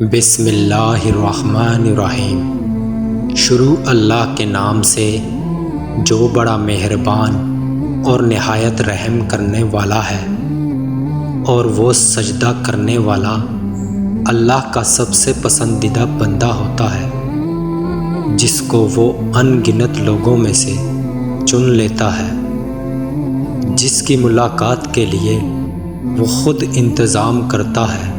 بسم اللہ الرحمن الرحیم۔ شروع اللہ کے نام سے جو بڑا مہربان اور نہایت رحم کرنے والا ہے، اور وہ سجدہ کرنے والا اللہ کا سب سے پسندیدہ بندہ ہوتا ہے، جس کو وہ ان گنت لوگوں میں سے چن لیتا ہے، جس کی ملاقات کے لیے وہ خود انتظام کرتا ہے۔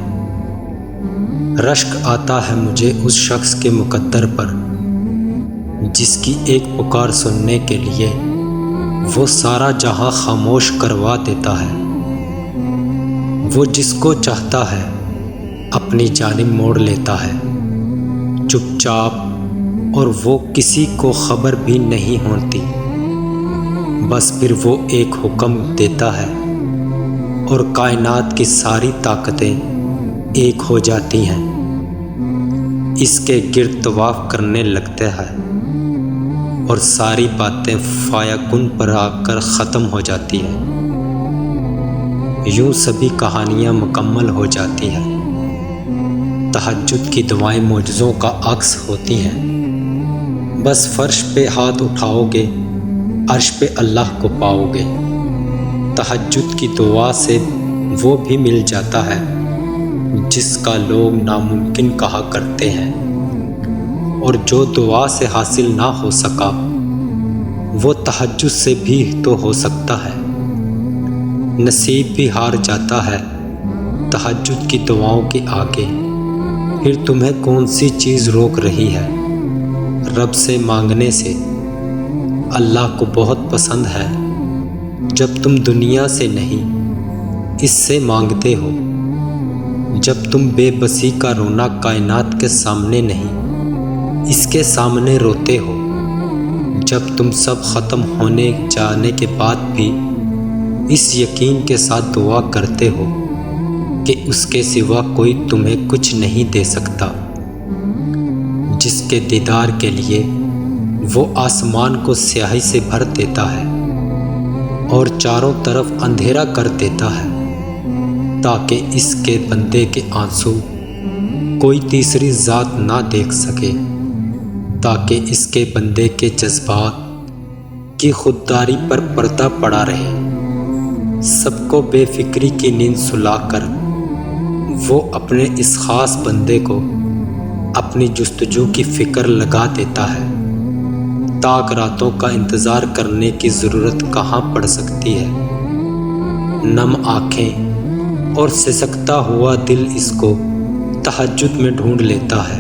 رشک آتا ہے مجھے اس شخص کے مقدر پر جس کی ایک پکار سننے کے لیے وہ سارا جہاں خاموش کروا دیتا ہے۔ وہ جس کو چاہتا ہے اپنی جانب موڑ لیتا ہے چپ چاپ، اور وہ کسی کو خبر بھی نہیں ہوتی۔ بس پھر وہ ایک حکم دیتا ہے اور کائنات کی ساری طاقتیں ایک ہو جاتی ہیں، اس کے گرد طواف کرنے لگتے ہیں، اور ساری باتیں فیکن پر آ کر ختم ہو جاتی ہیں۔ یوں سبھی کہانیاں مکمل ہو جاتی ہیں۔ تہجد کی دعائیں معجزوں کا عکس ہوتی ہیں۔ بس فرش پہ ہاتھ اٹھاؤ گے، عرش پہ اللہ کو پاؤ گے۔ تہجد کی دعا سے وہ بھی مل جاتا ہے جس کا لوگ ناممکن کہا کرتے ہیں، اور جو دعا سے حاصل نہ ہو سکا وہ تہجد سے بھی تو ہو سکتا ہے۔ نصیب بھی ہار جاتا ہے تہجد کی دعاؤں کے آگے، پھر تمہیں کون سی چیز روک رہی ہے رب سے مانگنے سے؟ اللہ کو بہت پسند ہے جب تم دنیا سے نہیں اس سے مانگتے ہو، جب تم بے بسی کا رونا کائنات کے سامنے نہیں اس کے سامنے روتے ہو، جب تم سب ختم ہونے جانے کے بعد بھی اس یقین کے ساتھ دعا کرتے ہو کہ اس کے سوا کوئی تمہیں کچھ نہیں دے سکتا، جس کے دیدار کے لیے وہ آسمان کو سیاہی سے بھر دیتا ہے اور چاروں طرف اندھیرا کر دیتا ہے، تاکہ اس کے بندے کے آنسو کوئی تیسری ذات نہ دیکھ سکے، تاکہ اس کے بندے کے جذبات کی خودداری پر پردہ پڑا رہے۔ سب کو بے فکری کی نیند سلا کر وہ اپنے اس خاص بندے کو اپنی جستجو کی فکر لگا دیتا ہے۔ تاک راتوں کا انتظار کرنے کی ضرورت کہاں پڑ سکتی ہے؟ نم آنکھیں اور سسکتا ہوا دل اس کو تہجد میں ڈھونڈ لیتا ہے۔